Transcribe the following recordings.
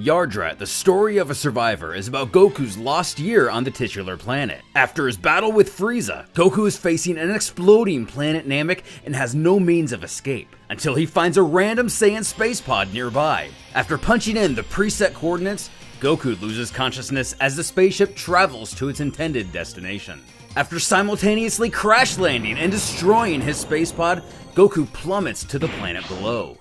Yardrat, the story of a survivor, is about Goku's lost year on the titular planet. After his battle with Frieza, Goku is facing an exploding planet Namek and has no means of escape, until he finds a random Saiyan space pod nearby. After punching in the preset coordinates, Goku loses consciousness as the spaceship travels to its intended destination. After simultaneously crash landing and destroying his space pod, Goku plummets to the planet below.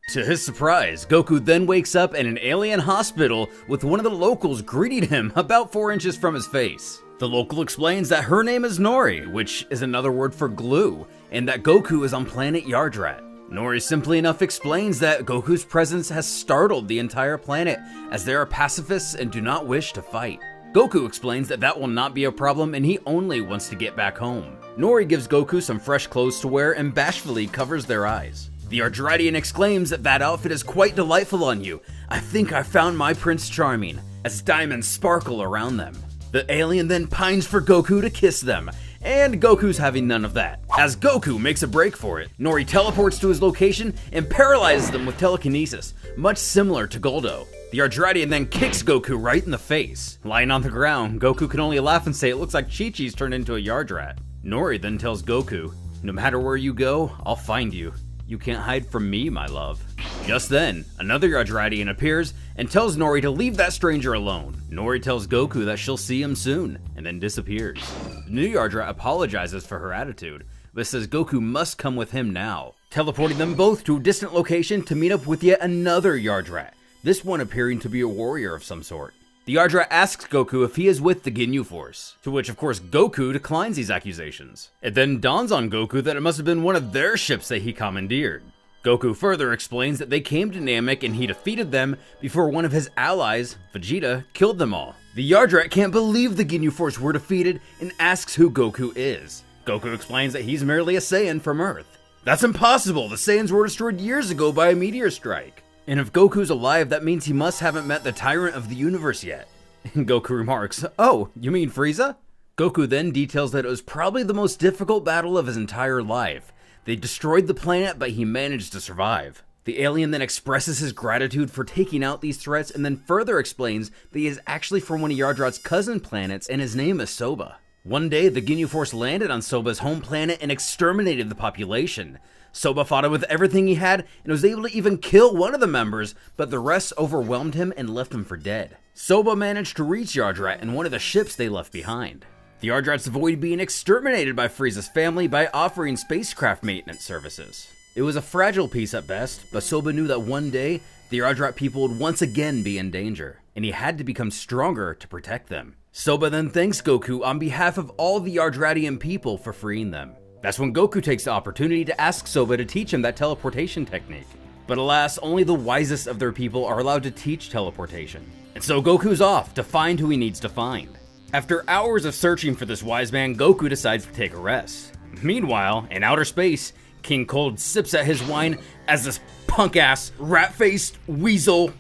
To his surprise, Goku then wakes up in an alien hospital with one of the locals greeting him about 4 inches from his face. The local explains that her name is Nori, which is another word for glue, and that Goku is on planet Yardrat. Nori simply enough explains that Goku's presence has startled the entire planet, as they are pacifists and do not wish to fight. Goku explains that that will not be a problem and he only wants to get back home. Nori gives Goku some fresh clothes to wear and bashfully covers their eyes. The Yardratian exclaims that that outfit is quite delightful on you. I think I found my Prince Charming, as diamonds sparkle around them. The alien then pines for Goku to kiss them, and Goku's having none of that. As Goku makes a break for it, Nori teleports to his location and paralyzes them with telekinesis, much similar to Goldo. The Yardratian then kicks Goku right in the face. Lying on the ground, Goku can only laugh and say it looks like Chi-Chi's turned into a Yardrat. Nori then tells Goku, "No matter where you go, I'll find you. You can't hide from me, my love." Just then, another Yardratian appears and tells Nori to leave that stranger alone. Nori tells Goku that she'll see him soon, and then disappears. The new Yardrat apologizes for her attitude, but says Goku must come with him now, teleporting them both to a distant location to meet up with yet another Yardrat, this one appearing to be a warrior of some sort. The Yardrat asks Goku if he is with the Ginyu Force, to which of course Goku declines these accusations. It then dawns on Goku that it must have been one of their ships that he commandeered. Goku further explains that they came to Namek and he defeated them before one of his allies, Vegeta, killed them all. The Yardrat can't believe the Ginyu Force were defeated and asks who Goku is. Goku explains that he's merely a Saiyan from Earth. That's impossible, the Saiyans were destroyed years ago by a meteor strike. And if Goku's alive, that means he must haven't met the tyrant of the universe yet. Goku remarks, "Oh, you mean Frieza?" Goku then details that it was probably the most difficult battle of his entire life. They destroyed the planet, but he managed to survive. The alien then expresses his gratitude for taking out these threats and then further explains that he is actually from one of Yardrat's cousin planets and his name is Soba. One day, the Ginyu Force landed on Soba's home planet and exterminated the population. Soba fought it with everything he had and was able to even kill one of the members, but the rest overwhelmed him and left him for dead. Soba managed to reach Yardrat in one of the ships they left behind. The Yardrats avoided being exterminated by Frieza's family by offering spacecraft maintenance services. It was a fragile peace at best, but Soba knew that one day, the Yardrat people would once again be in danger, and he had to become stronger to protect them. Soba then thanks Goku on behalf of all the Yardratian people for freeing them. That's when Goku takes the opportunity to ask Soba to teach him that teleportation technique. But alas, only the wisest of their people are allowed to teach teleportation. And so Goku's off to find who he needs to find. After hours of searching for this wise man, Goku decides to take a rest. Meanwhile, in outer space, King Cold sips at his wine as this punk-ass, rat-faced, weasel,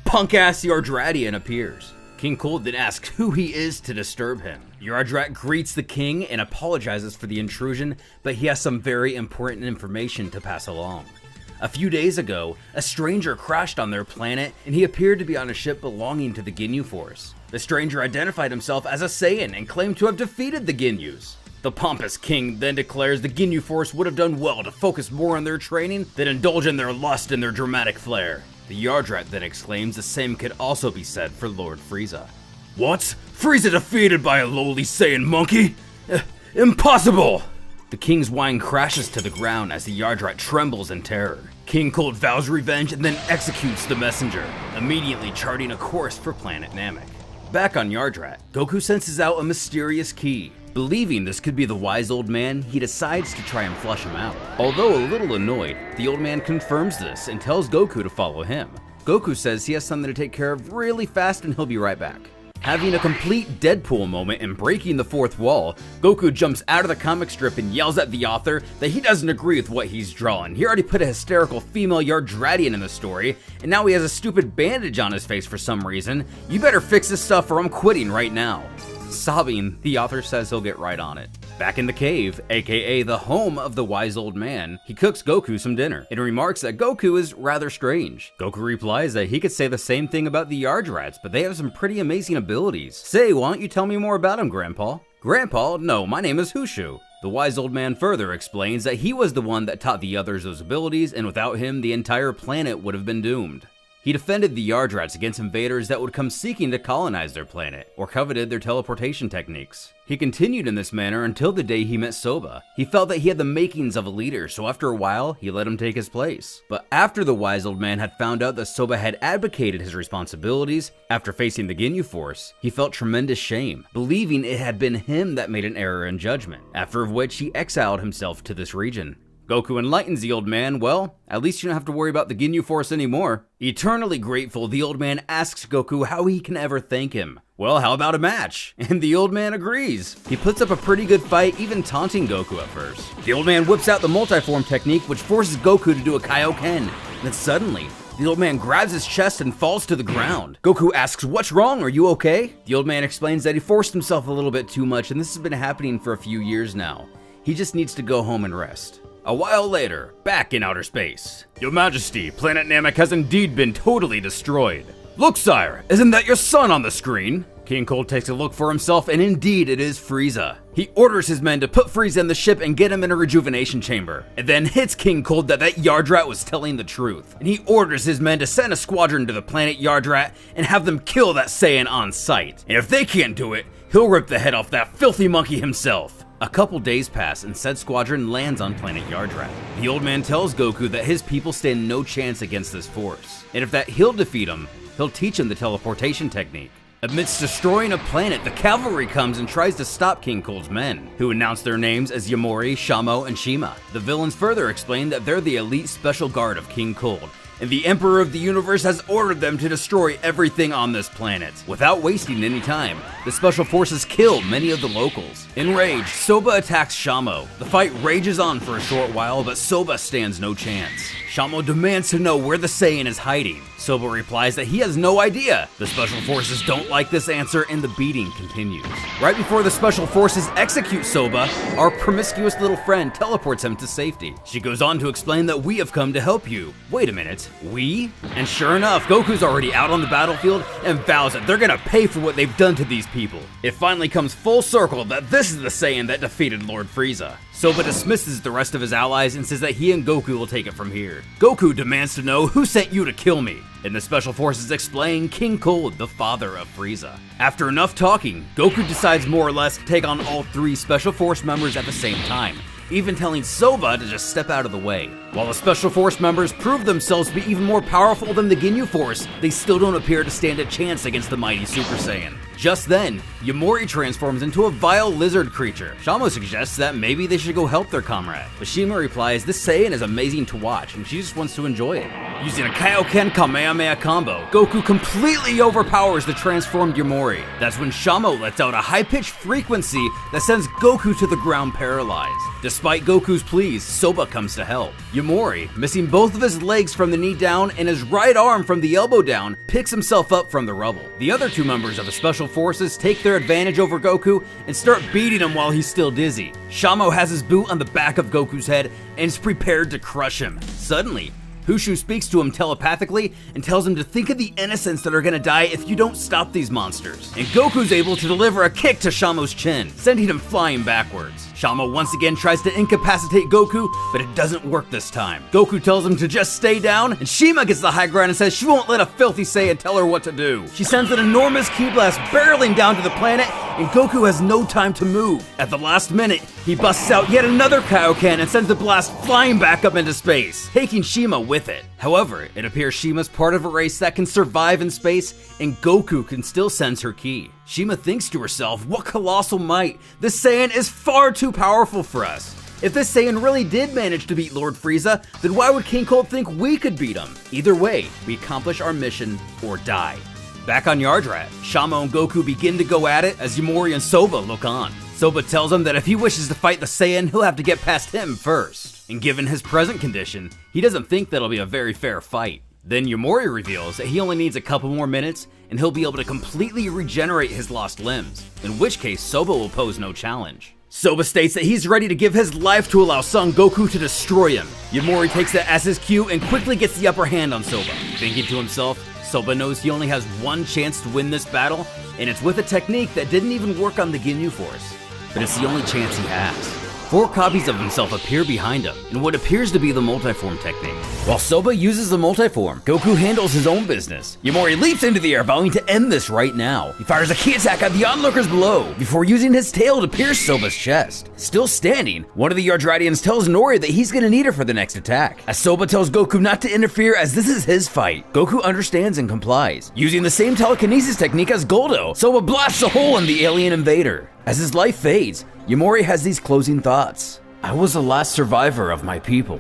punk-ass Yardratian appears. King Cold then asks who he is to disturb him. Yardrat greets the king and apologizes for the intrusion, but he has some very important information to pass along. A few days ago, a stranger crashed on their planet and he appeared to be on a ship belonging to the Ginyu Force. The stranger identified himself as a Saiyan and claimed to have defeated the Ginyus. The pompous king then declares the Ginyu Force would have done well to focus more on their training than indulge in their lust and their dramatic flair. The Yardrat then exclaims the same could also be said for Lord Frieza. "What? Frieza defeated by a lowly Saiyan monkey? Impossible!" The king's wine crashes to the ground as the Yardrat trembles in terror. King Cold vows revenge and then executes the messenger, immediately charting a course for planet Namek. Back on Yardrat, Goku senses out a mysterious key. Believing this could be the wise old man, he decides to try and flush him out. Although a little annoyed, the old man confirms this and tells Goku to follow him. Goku says he has something to take care of really fast and he'll be right back. Having a complete Deadpool moment and breaking the fourth wall, Goku jumps out of the comic strip and yells at the author that he doesn't agree with what he's drawn. He already put a hysterical female Yardratian in the story, and now he has a stupid bandage on his face for some reason. You better fix this stuff or I'm quitting right now. Sobbing, the author says he'll get right on it. Back in the cave, aka the home of the wise old man, he cooks Goku some dinner and remarks that Goku is rather strange. Goku replies that he could say the same thing about the Yardrats, but they have some pretty amazing abilities. Say, why don't you tell me more about them, Grandpa? Grandpa? No, my name is Hushu. The wise old man further explains that he was the one that taught the others those abilities, and without him, the entire planet would have been doomed. He defended the Yardrats against invaders that would come seeking to colonize their planet, or coveted their teleportation techniques. He continued in this manner until the day he met Soba. He felt that he had the makings of a leader, so after a while, he let him take his place. But after the wise old man had found out that Soba had abdicated his responsibilities after facing the Ginyu Force, he felt tremendous shame, believing it had been him that made an error in judgment, after which he exiled himself to this region. Goku enlightens the old man, well, at least you don't have to worry about the Ginyu Force anymore. Eternally grateful, the old man asks Goku how he can ever thank him. Well, how about a match? And the old man agrees. He puts up a pretty good fight, even taunting Goku at first. The old man whips out the multi-form technique, which forces Goku to do a Kaioken. Then suddenly, the old man grabs his chest and falls to the ground. Goku asks, "What's wrong? Are you okay?" The old man explains that he forced himself a little bit too much, and this has been happening for a few years now. He just needs to go home and rest. A while later, back in outer space. Your Majesty, planet Namek has indeed been totally destroyed. Look, sire, isn't that your son on the screen? King Cold takes a look for himself, and indeed it is Frieza. He orders his men to put Frieza in the ship and get him in a rejuvenation chamber, and then hits King Cold that Yardrat was telling the truth. And he orders his men to send a squadron to the planet Yardrat and have them kill that Saiyan on sight. And if they can't do it, he'll rip the head off that filthy monkey himself. A couple days pass and said squadron lands on planet Yardrat. The old man tells Goku that his people stand no chance against this force, and if that he'll defeat him, he'll teach him the teleportation technique. Amidst destroying a planet, the cavalry comes and tries to stop King Cold's men, who announce their names as Yamori, Shamo, and Shima. The villains further explain that they're the elite special guard of King Cold, and the Emperor of the Universe has ordered them to destroy everything on this planet. Without wasting any time, the Special Forces kill many of the locals. Enraged, Soba attacks Shamo. The fight rages on for a short while, but Soba stands no chance. Shamo demands to know where the Saiyan is hiding. Soba replies that he has no idea. The Special Forces don't like this answer, and the beating continues. Right before the Special Forces execute Soba, our promiscuous little friend teleports him to safety. She goes on to explain that we have come to help you. Wait a minute, we? And sure enough, Goku's already out on the battlefield and vows that they're gonna pay for what they've done to these people. It finally comes full circle that this is the Saiyan that defeated Lord Frieza. Soba dismisses the rest of his allies and says that he and Goku will take it from here. Goku demands to know who sent you to kill me, and the Special Forces explain King Cold, the father of Frieza. After enough talking, Goku decides more or less to take on all three Special Force members at the same time, even telling Soba to just step out of the way. While the Special Force members prove themselves to be even more powerful than the Ginyu Force, they still don't appear to stand a chance against the mighty Super Saiyan. Just then, Yamori transforms into a vile lizard creature. Shamo suggests that maybe they should go help their comrade, but Shima replies this Saiyan is amazing to watch and she just wants to enjoy it. Using a Kaioken Kamehameha combo, Goku completely overpowers the transformed Yamori. That's when Shamo lets out a high-pitched frequency that sends Goku to the ground paralyzed. Despite Goku's pleas, Soba comes to help. Yamori, missing both of his legs from the knee down and his right arm from the elbow down, picks himself up from the rubble. The other two members of the Special Forces take their advantage over Goku and start beating him while he's still dizzy. Shamo has his boot on the back of Goku's head and is prepared to crush him. Suddenly, Hushu speaks to him telepathically and tells him to think of the innocents that are gonna die if you don't stop these monsters. And Goku's able to deliver a kick to Shamo's chin, sending him flying backwards. Shamo once again tries to incapacitate Goku, but it doesn't work this time. Goku tells him to just stay down, and Shima gets the high ground and says she won't let a filthy Saiyan tell her what to do. She sends an enormous ki blast barreling down to the planet, and Goku has no time to move. At the last minute, he busts out yet another Kaioken and sends the blast flying back up into space, taking Shima with it. However, it appears Shima's part of a race that can survive in space, and Goku can still sense her ki. Shima thinks to herself, what colossal might! This Saiyan is far too powerful for us. If this Saiyan really did manage to beat Lord Frieza, then why would King Cold think we could beat him? Either way, we accomplish our mission or die. Back on Yardrat, Shamo and Goku begin to go at it as Yamori and Soba look on. Soba tells him that if he wishes to fight the Saiyan, he'll have to get past him first. And given his present condition, he doesn't think that'll be a very fair fight. Then Yamori reveals that he only needs a couple more minutes and he'll be able to completely regenerate his lost limbs, in which case Soba will pose no challenge. Soba states that he's ready to give his life to allow Son Goku to destroy him. Yamori takes that as his cue and quickly gets the upper hand on Soba. Thinking to himself, Soba knows he only has one chance to win this battle, and it's with a technique that didn't even work on the Ginyu Force. But it's the only chance he has. 4 copies of himself appear behind him in what appears to be the multiform technique. While Soba uses the multiform, Goku handles his own business. Yamori leaps into the air, vowing to end this right now. He fires a ki attack at the onlookers below, before using his tail to pierce Soba's chest. Still standing, one of the Yardratians tells Nori that he's gonna need her for the next attack. As Soba tells Goku not to interfere as this is his fight, Goku understands and complies. Using the same telekinesis technique as Goldo, Soba blasts a hole in the alien invader. As his life fades, Yamori has these closing thoughts. I was the last survivor of my people.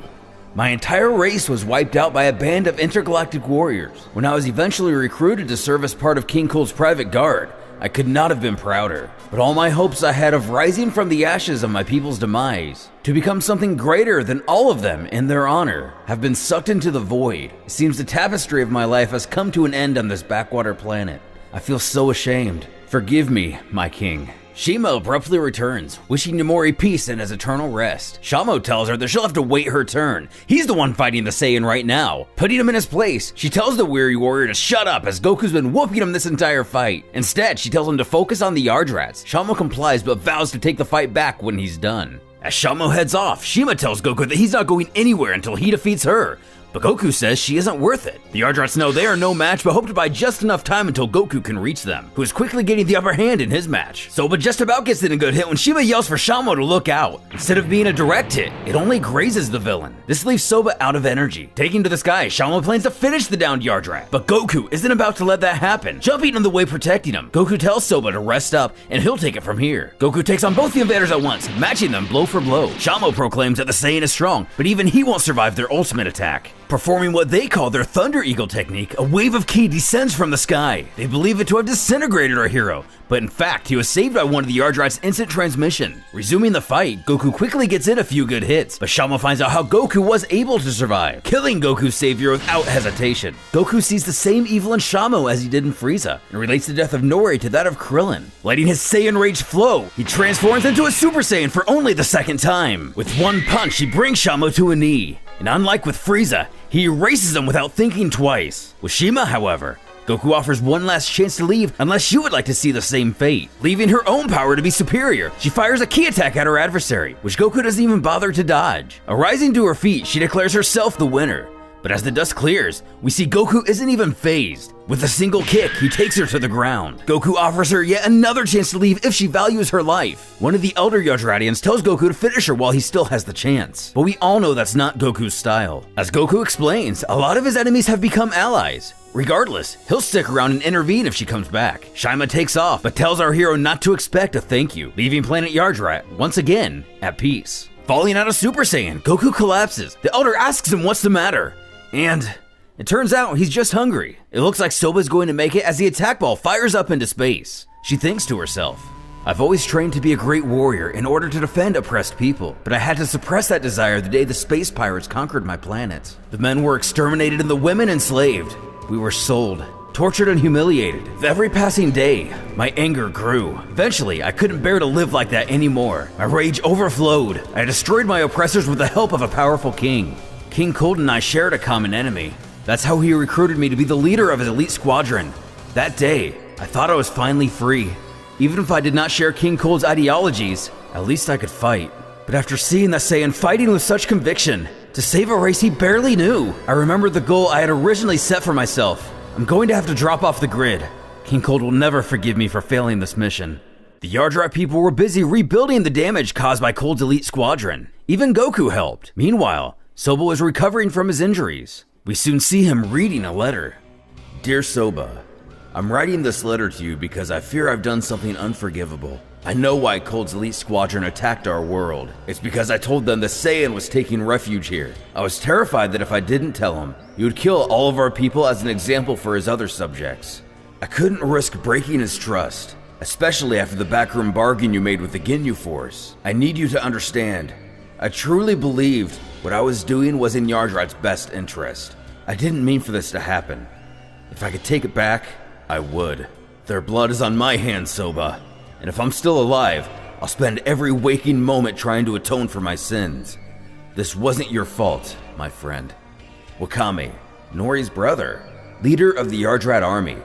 My entire race was wiped out by a band of intergalactic warriors. When I was eventually recruited to serve as part of King Cold's private guard, I could not have been prouder. But all my hopes I had of rising from the ashes of my people's demise, to become something greater than all of them in their honor, have been sucked into the void. It seems the tapestry of my life has come to an end on this backwater planet. I feel so ashamed. Forgive me, my king. Shima abruptly returns, wishing Yamori peace and his eternal rest. Shamo tells her that she'll have to wait her turn. He's the one fighting the Saiyan right now. Putting him in his place, she tells the weary warrior to shut up as Goku's been whooping him this entire fight. Instead, she tells him to focus on the Yardrats. Shamo complies but vows to take the fight back when he's done. As Shamo heads off, Shima tells Goku that he's not going anywhere until he defeats her. But Goku says she isn't worth it. The Yardrats know they are no match, but hope to buy just enough time until Goku can reach them, who is quickly getting the upper hand in his match. Soba just about gets in a good hit when Shima yells for Shamo to look out. Instead of being a direct hit, it only grazes the villain. This leaves Soba out of energy. Taking to the sky, Shamo plans to finish the downed Yardrat, but Goku isn't about to let that happen, jumping in the way protecting him. Goku tells Soba to rest up, and he'll take it from here. Goku takes on both the invaders at once, matching them blow for blow. Shamo proclaims that the Saiyan is strong, but even he won't survive their ultimate attack. Performing what they call their Thunder Eagle technique, a wave of ki descends from the sky. They believe it to have disintegrated our hero, but in fact, he was saved by one of the Yardrat's instant transmission. Resuming the fight, Goku quickly gets in a few good hits, but Shamo finds out how Goku was able to survive, killing Goku's savior without hesitation. Goku sees the same evil in Shamo as he did in Frieza, and relates the death of Nori to that of Krillin. Letting his Saiyan rage flow, he transforms into a Super Saiyan for only the second time. With one punch, he brings Shamo to a knee. And unlike with Frieza, he erases him without thinking twice. With Shima, however, Goku offers one last chance to leave unless she would like to see the same fate. Leaving her own power to be superior, she fires a ki attack at her adversary, which Goku doesn't even bother to dodge. Arising to her feet, she declares herself the winner. But as the dust clears, we see Goku isn't even phased. With a single kick, he takes her to the ground. Goku offers her yet another chance to leave if she values her life. One of the elder Yardratians tells Goku to finish her while he still has the chance. But we all know that's not Goku's style. As Goku explains, a lot of his enemies have become allies. Regardless, he'll stick around and intervene if she comes back. Shima takes off, but tells our hero not to expect a thank you, leaving planet Yardrat, once again, at peace. Falling out of Super Saiyan, Goku collapses. The elder asks him what's the matter. And it turns out he's just hungry. It looks like Soba's going to make it as the attack ball fires up into space. She thinks to herself, I've always trained to be a great warrior in order to defend oppressed people, but I had to suppress that desire the day the space pirates conquered my planet. The men were exterminated and the women enslaved. We were sold, tortured and humiliated. With every passing day, my anger grew. Eventually, I couldn't bear to live like that anymore. My rage overflowed. I destroyed my oppressors with the help of a powerful king. King Cold and I shared a common enemy. That's how he recruited me to be the leader of his elite squadron. That day, I thought I was finally free. Even if I did not share King Cold's ideologies, at least I could fight. But after seeing the Saiyan fighting with such conviction, to save a race he barely knew, I remembered the goal I had originally set for myself. I'm going to have to drop off the grid. King Cold will never forgive me for failing this mission. The Yardrat people were busy rebuilding the damage caused by Cold's elite squadron. Even Goku helped. Meanwhile, Soba was recovering from his injuries. We soon see him reading a letter. Dear Soba, I'm writing this letter to you because I fear I've done something unforgivable. I know why Cold's elite squadron attacked our world. It's because I told them the Saiyan was taking refuge here. I was terrified that if I didn't tell him, he would kill all of our people as an example for his other subjects. I couldn't risk breaking his trust, especially after the backroom bargain you made with the Ginyu Force. I need you to understand. I truly believed what I was doing was in Yardrat's best interest. I didn't mean for this to happen. If I could take it back, I would. Their blood is on my hands, Soba. And if I'm still alive, I'll spend every waking moment trying to atone for my sins. This wasn't your fault, my friend. Wakame, Nori's brother, leader of the Yadrat army.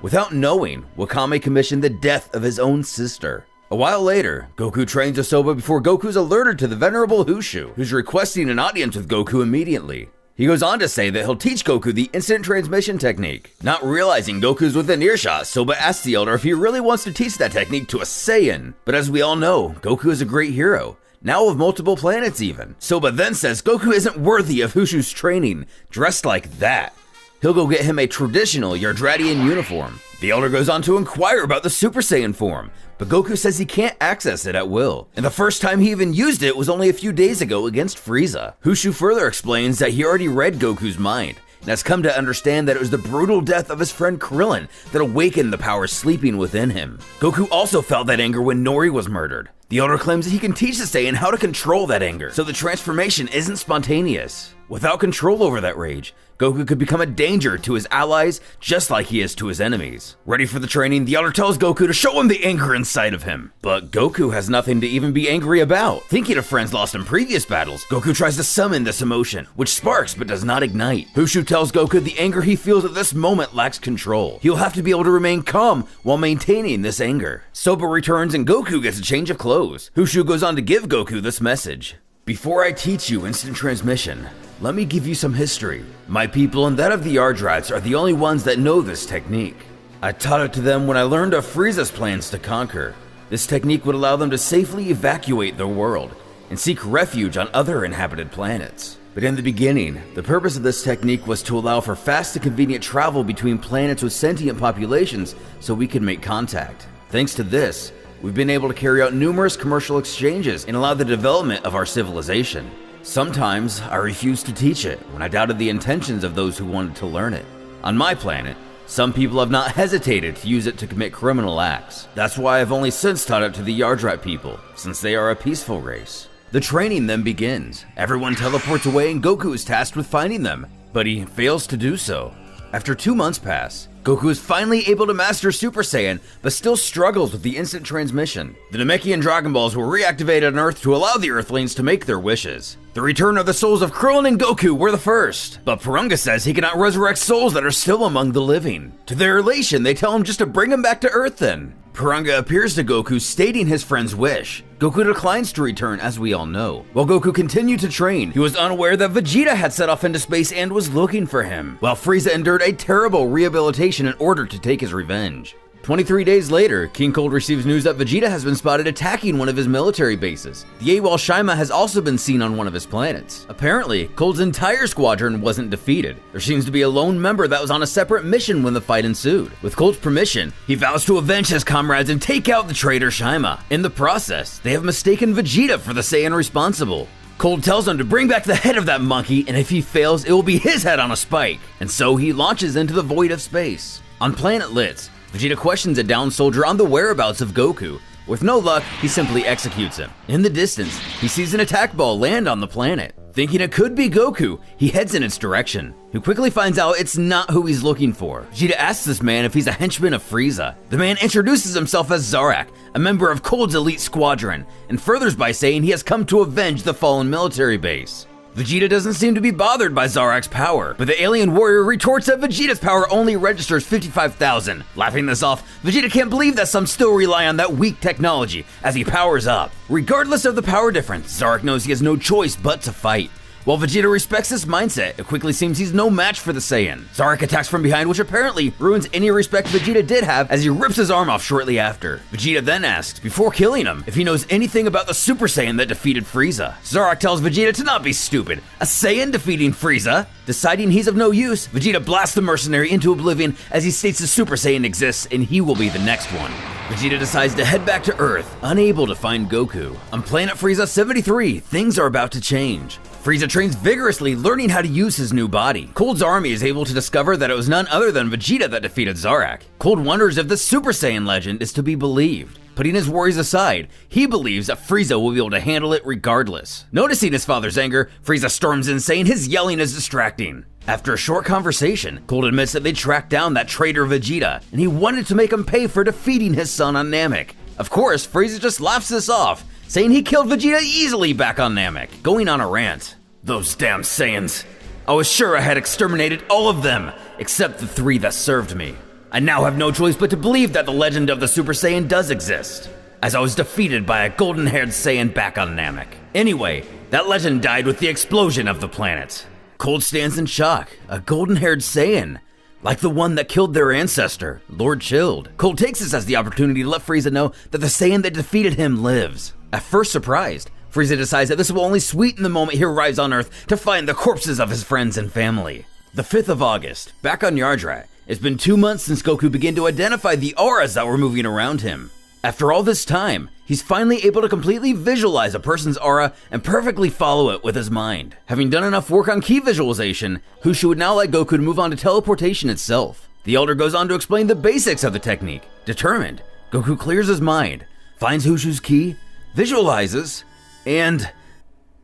Without knowing, Wakame commissioned the death of his own sister. A while later, Goku trains Asoba before Goku's alerted to the venerable Hushu, who's requesting an audience with Goku immediately. He goes on to say that he'll teach Goku the instant transmission technique. Not realizing Goku's within earshot, Soba asks the elder if he really wants to teach that technique to a Saiyan. But as we all know, Goku is a great hero, now of multiple planets even. Soba then says Goku isn't worthy of Hushu's training, dressed like that. He'll go get him a traditional Yardratian uniform. The elder goes on to inquire about the Super Saiyan form, but Goku says he can't access it at will. And the first time he even used it was only a few days ago against Frieza. Hushu further explains that he already read Goku's mind, and has come to understand that it was the brutal death of his friend Krillin that awakened the power sleeping within him. Goku also felt that anger when Nori was murdered. The elder claims that he can teach the Saiyan how to control that anger, so the transformation isn't spontaneous. Without control over that rage, Goku could become a danger to his allies just like he is to his enemies. Ready for the training, the elder tells Goku to show him the anger inside of him. But Goku has nothing to even be angry about. Thinking of friends lost in previous battles, Goku tries to summon this emotion, which sparks but does not ignite. Hushu tells Goku the anger he feels at this moment lacks control. He'll have to be able to remain calm while maintaining this anger. Soba returns and Goku gets a change of clothes. Hushu goes on to give Goku this message. Before I teach you instant transmission, let me give you some history. My people and that of the Yardrats are the only ones that know this technique. I taught it to them when I learned of Frieza's plans to conquer. This technique would allow them to safely evacuate their world and seek refuge on other inhabited planets. But in the beginning, the purpose of this technique was to allow for fast and convenient travel between planets with sentient populations so we could make contact. Thanks to this, we've been able to carry out numerous commercial exchanges and allow the development of our civilization. Sometimes I refused to teach it when I doubted the intentions of those who wanted to learn it. On my planet, some people have not hesitated to use it to commit criminal acts. That's why I've only since taught it to the Yardrat people, since they are a peaceful race. The training then begins. Everyone teleports away and Goku is tasked with finding them, but he fails to do so. After 2 months pass, Goku is finally able to master Super Saiyan, but still struggles with the instant transmission. The Namekian Dragon Balls were reactivated on Earth to allow the Earthlings to make their wishes. The return of the souls of Krillin and Goku were the first, but Purunga says he cannot resurrect souls that are still among the living. To their elation, they tell him just to bring him back to Earth then. Purunga appears to Goku stating his friend's wish. Goku declines to return, as we all know. While Goku continued to train, he was unaware that Vegeta had set off into space and was looking for him, while Frieza endured a terrible rehabilitation in order to take his revenge. 23 days later, King Cold receives news that Vegeta has been spotted attacking one of his military bases. The AWOL Shaima has also been seen on one of his planets. Apparently, Cold's entire squadron wasn't defeated. There seems to be a lone member that was on a separate mission when the fight ensued. With Cold's permission, he vows to avenge his comrades and take out the traitor Shaima. In the process, they have mistaken Vegeta for the Saiyan responsible. Cold tells him to bring back the head of that monkey, and if he fails, it will be his head on a spike. And so he launches into the void of space. On planet Litz, Vegeta questions a downed soldier on the whereabouts of Goku. With no luck, he simply executes him. In the distance, he sees an attack ball land on the planet. Thinking it could be Goku, he heads in its direction. He quickly finds out it's not who he's looking for. Vegeta asks this man if he's a henchman of Frieza. The man introduces himself as Zarak, a member of Cold's elite squadron, and furthers by saying he has come to avenge the fallen military base. Vegeta doesn't seem to be bothered by Zarak's power, but the alien warrior retorts that Vegeta's power only registers 55,000. Laughing this off, Vegeta can't believe that some still rely on that weak technology as he powers up. Regardless of the power difference, Zarak knows he has no choice but to fight. While Vegeta respects this mindset, it quickly seems he's no match for the Saiyan. Zarak attacks from behind, which apparently ruins any respect Vegeta did have as he rips his arm off shortly after. Vegeta then asks, before killing him, if he knows anything about the Super Saiyan that defeated Frieza. Zarak tells Vegeta to not be stupid. A Saiyan defeating Frieza? Deciding he's of no use, Vegeta blasts the mercenary into oblivion as he states the Super Saiyan exists and he will be the next one. Vegeta decides to head back to Earth, unable to find Goku. On planet Frieza 73, things are about to change. Frieza trains vigorously, learning how to use his new body. Cold's army is able to discover that it was none other than Vegeta that defeated Zarak. Cold wonders if the Super Saiyan legend is to be believed. Putting his worries aside, he believes that Frieza will be able to handle it regardless. Noticing his father's anger, Frieza storms in saying his yelling is distracting. After a short conversation, Cold admits that they tracked down that traitor Vegeta, and he wanted to make him pay for defeating his son on Namek. Of course, Frieza just laughs this off, saying he killed Vegeta easily back on Namek, going on a rant. Those damn Saiyans. I was sure I had exterminated all of them, except the 3 that served me. I now have no choice but to believe that the legend of the Super Saiyan does exist, as I was defeated by a golden-haired Saiyan back on Namek. Anyway, that legend died with the explosion of the planet. Cold stands in shock. A golden-haired Saiyan, like the one that killed their ancestor, Lord Chilled. Cold takes this as the opportunity to let Frieza know that the Saiyan that defeated him lives. At first surprised, Frieza decides that this will only sweeten the moment he arrives on Earth to find the corpses of his friends and family. The 5th of August, back on Yardrat. It's been 2 months since Goku began to identify the auras that were moving around him. After all this time, he's finally able to completely visualize a person's aura and perfectly follow it with his mind. Having done enough work on ki visualization, Hushu would now like Goku to move on to teleportation itself. The Elder goes on to explain the basics of the technique. Determined, Goku clears his mind, finds Hushu's ki, visualizes, and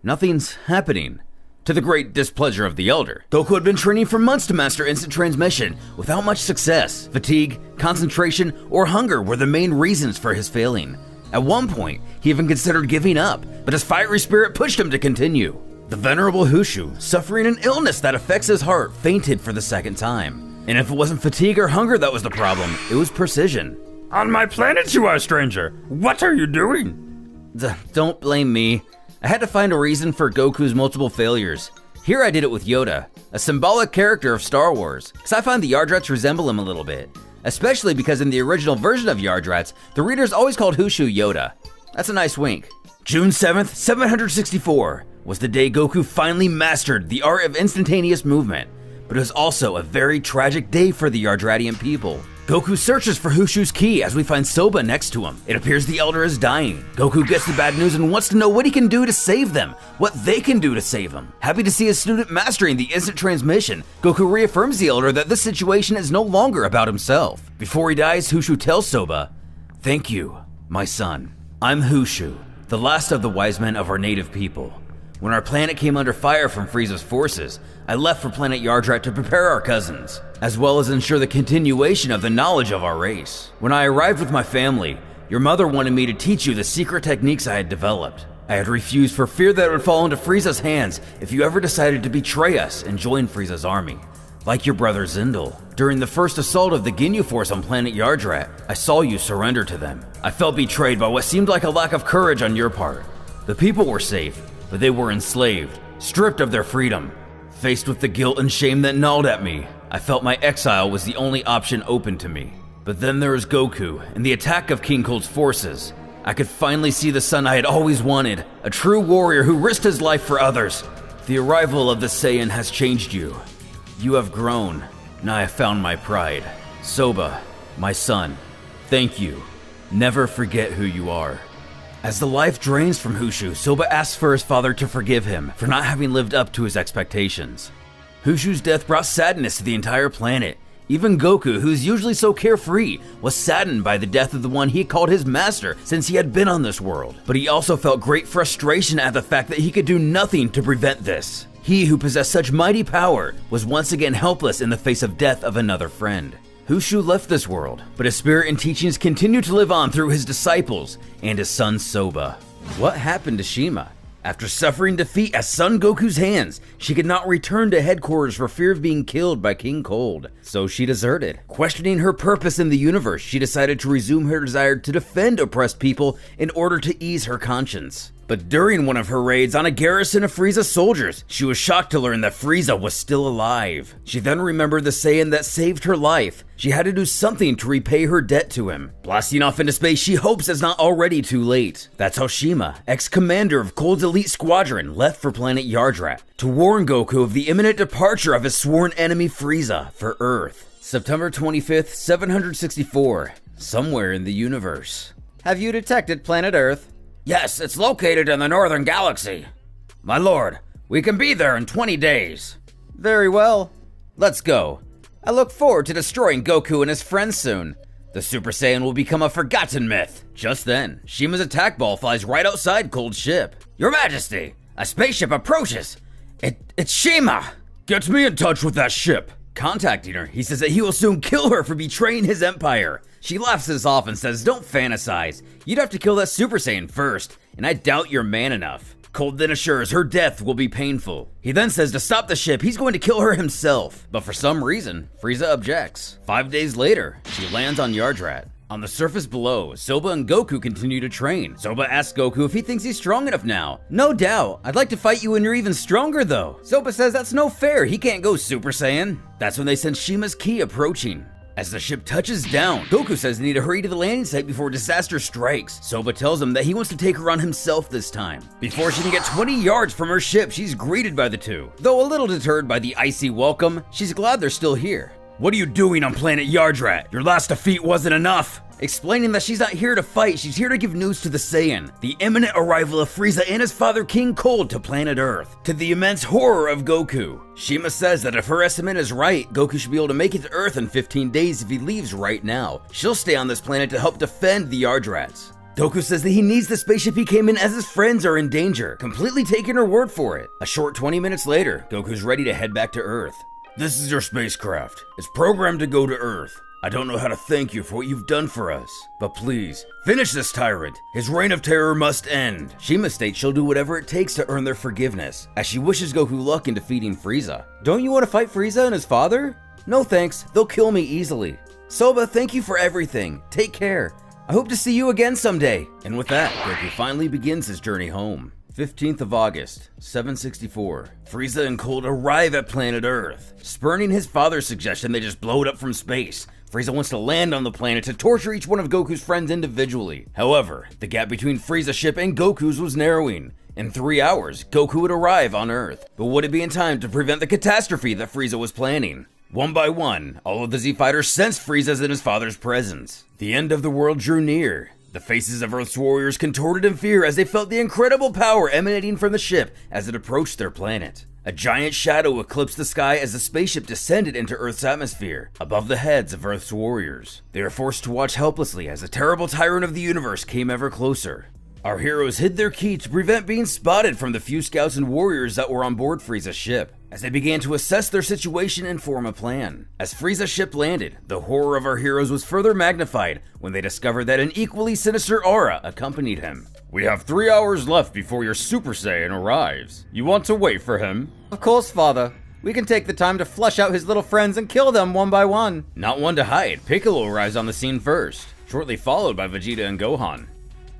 nothing's happening. To the great displeasure of the Elder, Goku had been training for months to master instant transmission without much success. Fatigue, concentration, or hunger were the main reasons for his failing. At one point, he even considered giving up, but his fiery spirit pushed him to continue. The venerable Hushu, suffering an illness that affects his heart, fainted for the 2nd time. And if it wasn't fatigue or hunger that was the problem, it was precision. On my planet you are, stranger. What are you doing? Don't blame me. I had to find a reason for Goku's multiple failures. Here I did it with Yoda, a symbolic character of Star Wars, because I find the Yardrats resemble him a little bit. Especially because in the original version of Yardrats, the readers always called Hushu Yoda. That's a nice wink. June 7th, 764 was the day Goku finally mastered the art of instantaneous movement, but it was also a very tragic day for the Yardratian people. Goku searches for Hushu's ki as we find Soba next to him. It appears the Elder is dying. Goku gets the bad news and wants to know what he can do to save them, what they can do to save him. Happy to see his student mastering the instant transmission, Goku reaffirms the Elder that this situation is no longer about himself. Before he dies, Hushu tells Soba, "Thank you, my son. I'm Hushu, the last of the wise men of our native people. When our planet came under fire from Frieza's forces, I left for planet Yardrat to prepare our cousins, as well as ensure the continuation of the knowledge of our race. When I arrived with my family, your mother wanted me to teach you the secret techniques I had developed. I had refused for fear that it would fall into Frieza's hands if you ever decided to betray us and join Frieza's army. Like your brother Zindel, during the first assault of the Ginyu Force on planet Yardrat, I saw you surrender to them. I felt betrayed by what seemed like a lack of courage on your part. The people were safe, but they were enslaved, stripped of their freedom. Faced with the guilt and shame that gnawed at me, I felt my exile was the only option open to me. But then there was Goku and the attack of King Cold's forces. I could finally see the son I had always wanted, a true warrior who risked his life for others. The arrival of the Saiyan has changed you. You have grown. Now I have found my pride. Soba, my son, thank you. Never forget who you are." As the life drains from Hushu, Soba asks for his father to forgive him for not having lived up to his expectations. Hushu's death brought sadness to the entire planet. Even Goku, who's usually so carefree, was saddened by the death of the one he called his master since he had been on this world. But he also felt great frustration at the fact that he could do nothing to prevent this. He who possessed such mighty power was once again helpless in the face of death of another friend. Hushu left this world, but his spirit and teachings continue to live on through his disciples and his son Soba. What happened to Shima? After suffering defeat at Son Goku's hands, she could not return to headquarters for fear of being killed by King Cold, so she deserted. Questioning her purpose in the universe, she decided to resume her desire to defend oppressed people in order to ease her conscience. But during one of her raids on a garrison of Frieza's soldiers, she was shocked to learn that Frieza was still alive. She then remembered the Saiyan that saved her life. She had to do something to repay her debt to him. Blasting off into space, she hopes it's not already too late. That's how Shima, ex-commander of Cold's elite squadron, left for planet Yardrat to warn Goku of the imminent departure of his sworn enemy Frieza for Earth. September 25th, 764, somewhere in the universe. Have you detected planet Earth? Yes, it's located in the northern galaxy. My lord, we can be there in 20 days. Very well. Let's go. I look forward to destroying Goku and his friends soon. The Super Saiyan will become a forgotten myth. Just then, Shima's attack ball flies right outside Cold's ship. Your Majesty, a spaceship approaches. It's Shima. Get me in touch with that ship. Contacting her, he says that he will soon kill her for betraying his empire. She laughs this off and says, "Don't fantasize. You'd have to kill that Super Saiyan first, and I doubt you're man enough." Cold then assures her death will be painful. He then says to stop the ship, he's going to kill her himself. But for some reason, Frieza objects. 5 days later, she lands on Yadrat. On the surface below, Soba and Goku continue to train. Soba asks Goku if he thinks he's strong enough now. "No doubt. I'd like to fight you when you're even stronger though." Soba says that's no fair. He can't go Super Saiyan. That's when they sense Shima's ki approaching. As the ship touches down, Goku says they need to hurry to the landing site before disaster strikes. Soba tells him that he wants to take her on himself this time. Before she can get 20 yards from her ship, she's greeted by the two. Though a little deterred by the icy welcome, she's glad they're still here. "What are you doing on planet Yadrat? Your last defeat wasn't enough." Explaining that she's not here to fight, she's here to give news to the Saiyan. The imminent arrival of Frieza and his father King Cold to planet Earth, to the immense horror of Goku. Shima says that if her estimate is right, Goku should be able to make it to Earth in 15 days if he leaves right now. She'll stay on this planet to help defend the Yadrats. Goku says that he needs the spaceship he came in as his friends are in danger, completely taking her word for it. A short 20 minutes later, Goku's ready to head back to Earth. "This is your spacecraft. It's programmed to go to Earth. I don't know how to thank you for what you've done for us, but please, finish this tyrant. His reign of terror must end." Shima states she'll do whatever it takes to earn their forgiveness, as she wishes Goku luck in defeating Frieza. "Don't you want to fight Frieza and his father?" "No thanks, they'll kill me easily." "Soba, thank you for everything. Take care. I hope to see you again someday." And with that, Goku finally begins his journey home. 15th of August, 764. Frieza and Cold arrive at planet Earth. Spurning his father's suggestion they just blow it up from space, Frieza wants to land on the planet to torture each one of Goku's friends individually. However, the gap between Frieza's ship and Goku's was narrowing. In 3 hours, Goku would arrive on Earth, but would it be in time to prevent the catastrophe that Frieza was planning? One by one, all of the Z fighters sensed Frieza's and his father's presence. The end of the world drew near. The faces of Earth's warriors contorted in fear as they felt the incredible power emanating from the ship as it approached their planet. A giant shadow eclipsed the sky as the spaceship descended into Earth's atmosphere, above the heads of Earth's warriors. They were forced to watch helplessly as the terrible tyrant of the universe came ever closer. Our heroes hid their ki to prevent being spotted from the few scouts and warriors that were on board Frieza's ship, as they began to assess their situation and form a plan. As Frieza's ship landed, the horror of our heroes was further magnified when they discovered that an equally sinister aura accompanied him. "We have 3 hours left before your Super Saiyan arrives. You want to wait for him?" "Of course, father. We can take the time to flush out his little friends and kill them one by one." Not one to hide, Piccolo arrives on the scene first, shortly followed by Vegeta and Gohan.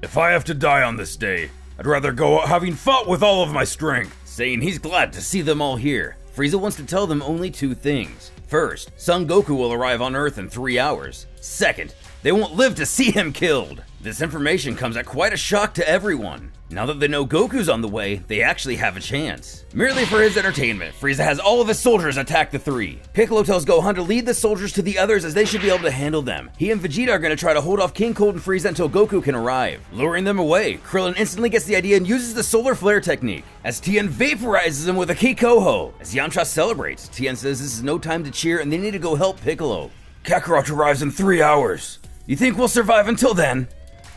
"If I have to die on this day, I'd rather go out having fought with all of my strength." Saying he's glad to see them all here, Frieza wants to tell them only 2 things. First, Son Goku will arrive on Earth in 3 hours. Second, they won't live to see him killed. This information comes at quite a shock to everyone. Now that they know Goku's on the way, they actually have a chance. Merely for his entertainment, Frieza has all of his soldiers attack the 3. Piccolo tells Gohan to lead the soldiers to the others as they should be able to handle them. He and Vegeta are going to try to hold off King Cold and Frieza until Goku can arrive. Luring them away, Krillin instantly gets the idea and uses the solar flare technique, as Tien vaporizes him with a Kikoho. As Yamcha celebrates, Tien says this is no time to cheer and they need to go help Piccolo. "Kakarot arrives in 3 hours. You think we'll survive until then?"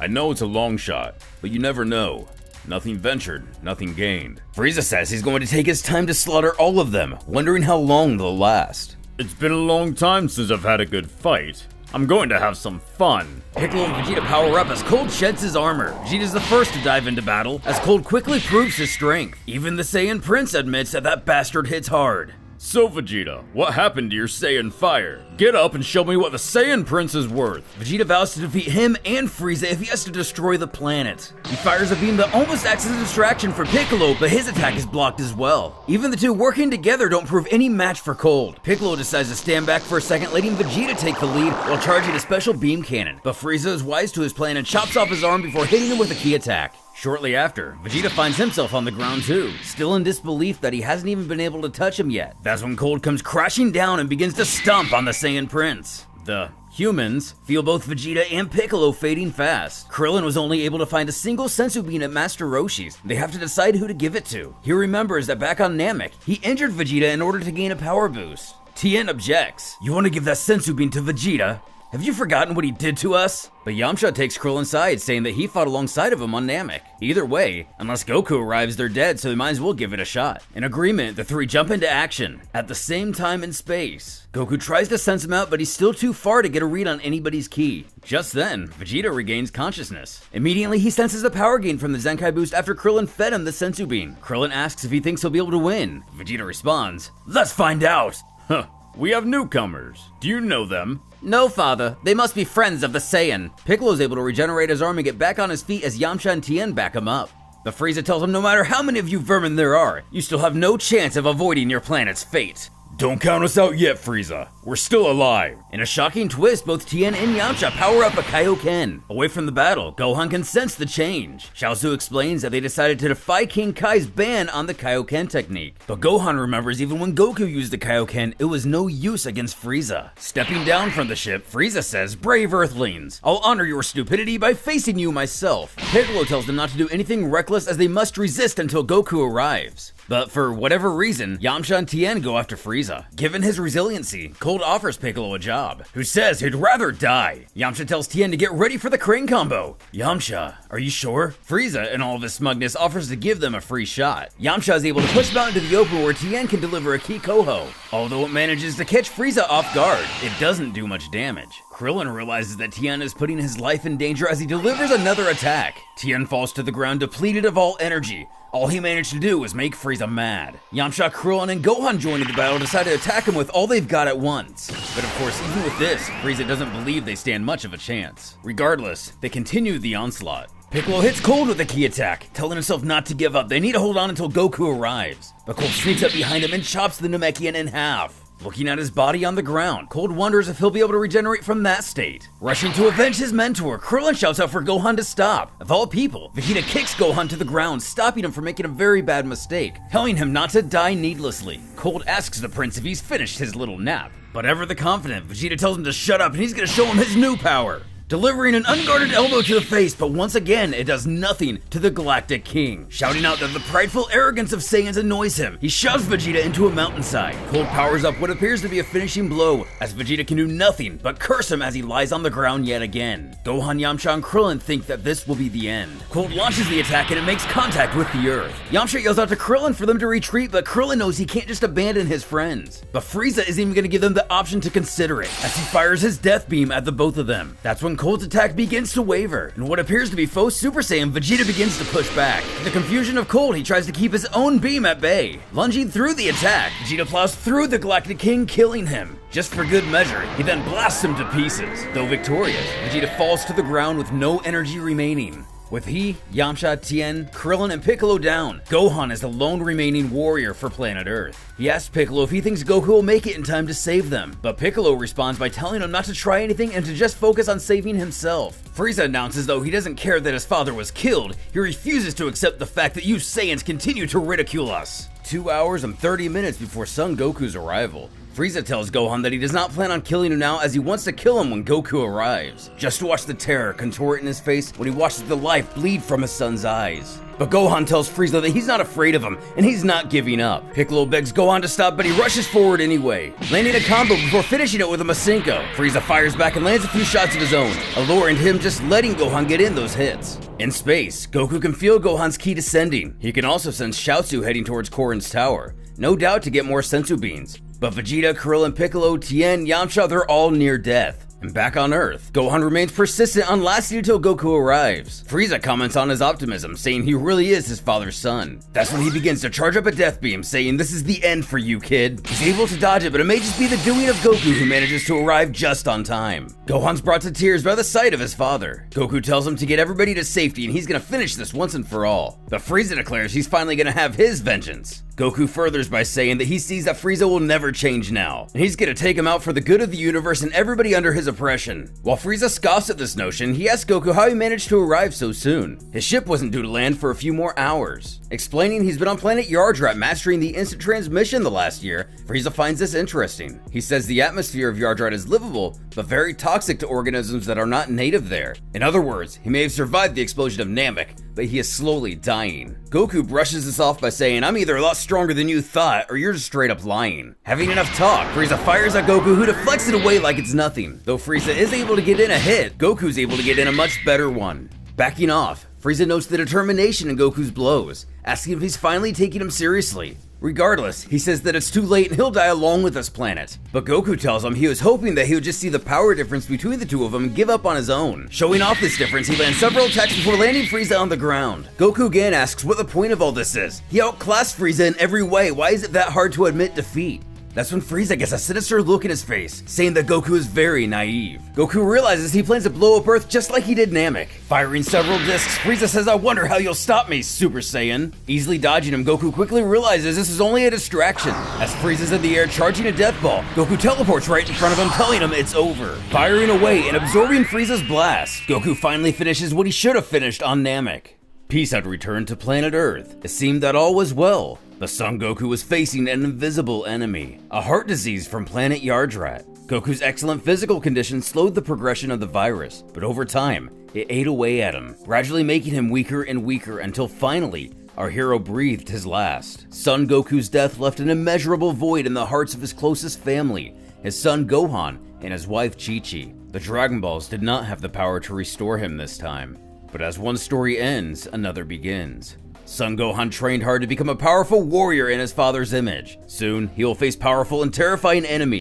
"I know it's a long shot, but you never know. Nothing ventured, nothing gained." Frieza says he's going to take his time to slaughter all of them, wondering how long they'll last. "It's been a long time since I've had a good fight. I'm going to have some fun." Piccolo and Vegeta power up as Cold sheds his armor. Vegeta's the first to dive into battle, as Cold quickly proves his strength. Even the Saiyan Prince admits that bastard hits hard. "So Vegeta, what happened to your Saiyan fire? Get up and show me what the Saiyan Prince is worth." Vegeta vows to defeat him and Frieza if he has to destroy the planet. He fires a beam that almost acts as a distraction for Piccolo, but his attack is blocked as well. Even the two working together don't prove any match for Cold. Piccolo decides to stand back for a second, letting Vegeta take the lead while charging a special beam cannon. But Frieza is wise to his plan and chops off his arm before hitting him with a ki attack. Shortly after, Vegeta finds himself on the ground too, still in disbelief that he hasn't even been able to touch him yet. That's when Cold comes crashing down and begins to stomp on the Saiyan Prince. The humans feel both Vegeta and Piccolo fading fast. Krillin was only able to find a single sensu bean at Master Roshi's. They have to decide who to give it to. He remembers that back on Namek, he injured Vegeta in order to gain a power boost. Tien objects. "You want to give that sensu bean to Vegeta?" Have you forgotten what he did to us? But Yamcha takes Krillin's side, saying that he fought alongside of him on Namek. Either way, unless Goku arrives, they're dead, so they might as well give it a shot. In agreement, the three jump into action. At the same time in space, Goku tries to sense him out, but he's still too far to get a read on anybody's ki. Just then, Vegeta regains consciousness. Immediately, he senses the power gain from the Zenkai boost after Krillin fed him the Senzu Bean. Krillin asks if he thinks he'll be able to win. Vegeta responds, "Let's find out." Huh. We have newcomers. Do you know them? No, father. They must be friends of the Saiyan. Piccolo's able to regenerate his arm and get back on his feet as Yamcha and Tien back him up. But Frieza tells him no matter how many of you vermin there are, you still have no chance of avoiding your planet's fate. Don't count us out yet, Frieza. We're still alive. In a shocking twist, both Tien and Yamcha power up a Kaioken. Away from the battle, Gohan can sense the change. Chaozu explains that they decided to defy King Kai's ban on the Kaioken technique. But Gohan remembers even when Goku used the Kaioken, it was no use against Frieza. Stepping down from the ship, Frieza says, "Brave Earthlings, I'll honor your stupidity by facing you myself." Piccolo tells them not to do anything reckless as they must resist until Goku arrives. But for whatever reason, Yamcha and Tien go after Frieza. Given his resiliency, Cold offers Piccolo a job, who says he'd rather die. Yamcha tells Tien to get ready for the crane combo. Yamcha, are you sure? Frieza, in all of his smugness, offers to give them a free shot. Yamcha is able to push him out into the open where Tien can deliver a key Koho. Although it manages to catch Frieza off guard, it doesn't do much damage. Krillin realizes that Tien is putting his life in danger as he delivers another attack. Tien falls to the ground depleted of all energy. All he managed to do was make Frieza mad. Yamcha, Krillin, and Gohan joining the battle decide to attack him with all they've got at once. But of course, even with this, Frieza doesn't believe they stand much of a chance. Regardless, they continue the onslaught. Piccolo hits Cold with a key attack, telling himself not to give up. They need to hold on until Goku arrives. But Cold sneaks up behind him and chops the Namekian in half. Looking at his body on the ground, Cold wonders if he'll be able to regenerate from that state. Rushing to avenge his mentor, Krillin shouts out for Gohan to stop. Of all people, Vegeta kicks Gohan to the ground, stopping him from making a very bad mistake, telling him not to die needlessly. Cold asks the prince if he's finished his little nap. But ever the confident, Vegeta tells him to shut up and he's gonna show him his new power. Delivering an unguarded elbow to the face, but once again, it does nothing to the Galactic King. Shouting out that the prideful arrogance of Saiyans annoys him, he shoves Vegeta into a mountainside. Cold powers up what appears to be a finishing blow, as Vegeta can do nothing but curse him as he lies on the ground yet again. Gohan, Yamcha, and Krillin think that this will be the end. Cold launches the attack and it makes contact with the earth. Yamcha yells out to Krillin for them to retreat, but Krillin knows he can't just abandon his friends. But Frieza isn't even going to give them the option to consider it, as he fires his death beam at the both of them. That's when Cold's attack begins to waver, and what appears to be faux Super Saiyan, Vegeta begins to push back. In the confusion of Cold, he tries to keep his own beam at bay. Lunging through the attack, Vegeta plows through the Galactic King, killing him. Just for good measure, he then blasts him to pieces. Though victorious, Vegeta falls to the ground with no energy remaining. With he, Yamcha, Tien, Krillin, and Piccolo down, Gohan is the lone remaining warrior for planet Earth. He asks Piccolo if he thinks Goku will make it in time to save them, but Piccolo responds by telling him not to try anything and to just focus on saving himself. Frieza announces though he doesn't care that his father was killed, he refuses to accept the fact that you Saiyans continue to ridicule us. 2 hours and 30 minutes before Son Goku's arrival, Frieza tells Gohan that he does not plan on killing him now as he wants to kill him when Goku arrives, just to watch the terror contort in his face when he watches the life bleed from his son's eyes. But Gohan tells Frieza that he's not afraid of him, and he's not giving up. Piccolo begs Gohan to stop, but he rushes forward anyway, landing a combo before finishing it with a Masenko. Frieza fires back and lands a few shots of his own, alluring him just letting Gohan get in those hits. In space, Goku can feel Gohan's ki descending. He can also sense Chaozu heading towards Korin's tower, no doubt to get more Senzu beans. But Vegeta, Krillin, Piccolo, Tien, Yamcha, they're all near death. And back on Earth, Gohan remains persistent on lasting until Goku arrives. Frieza comments on his optimism, saying he really is his father's son. That's when he begins to charge up a death beam, saying this is the end for you, kid. He's able to dodge it, but it may just be the doing of Goku who manages to arrive just on time. Gohan's brought to tears by the sight of his father. Goku tells him to get everybody to safety and he's gonna finish this once and for all. But Frieza declares he's finally gonna have his vengeance. Goku furthers by saying that he sees that Frieza will never change now, and he's gonna take him out for the good of the universe and everybody under his oppression. While Frieza scoffs at this notion, he asks Goku how he managed to arrive so soon. His ship wasn't due to land for a few more hours. Explaining he's been on planet Yardrat mastering the instant transmission the last year, Frieza finds this interesting. He says the atmosphere of Yardrat is livable, but very toxic to organisms that are not native there. In other words, he may have survived the explosion of Namek, but he is slowly dying. Goku brushes this off by saying, I'm either a lot stronger than you thought, or you're just straight up lying. Having enough talk, Frieza fires at Goku, who deflects it away like it's nothing. Though Frieza is able to get in a hit, Goku's able to get in a much better one. Backing off, Frieza notes the determination in Goku's blows, asking if he's finally taking him seriously. Regardless, he says that it's too late and he'll die along with this planet. But Goku tells him he was hoping that he would just see the power difference between the two of them and give up on his own. Showing off this difference, he lands several attacks before landing Frieza on the ground. Goku again asks what the point of all this is. He outclassed Frieza in every way, why is it that hard to admit defeat? That's when Frieza gets a sinister look in his face, saying that Goku is very naive. Goku realizes he plans to blow up Earth just like he did Namek. Firing several discs, Frieza says, "I wonder how you'll stop me, Super Saiyan." Easily dodging him, Goku quickly realizes this is only a distraction. As Frieza's in the air charging a death ball, Goku teleports right in front of him, telling him it's over. Firing away and absorbing Frieza's blast, Goku finally finishes what he should have finished on Namek. Peace had returned to planet Earth. It seemed that all was well. The Son Goku was facing an invisible enemy, a heart disease from planet Yadrat. Goku's excellent physical condition slowed the progression of the virus, but over time, it ate away at him, gradually making him weaker and weaker until finally, our hero breathed his last. Son Goku's death left an immeasurable void in the hearts of his closest family, his son Gohan and his wife Chi-Chi. The Dragon Balls did not have the power to restore him this time. But as one story ends, another begins. Son Gohan trained hard to become a powerful warrior in his father's image. Soon, he will face powerful and terrifying enemies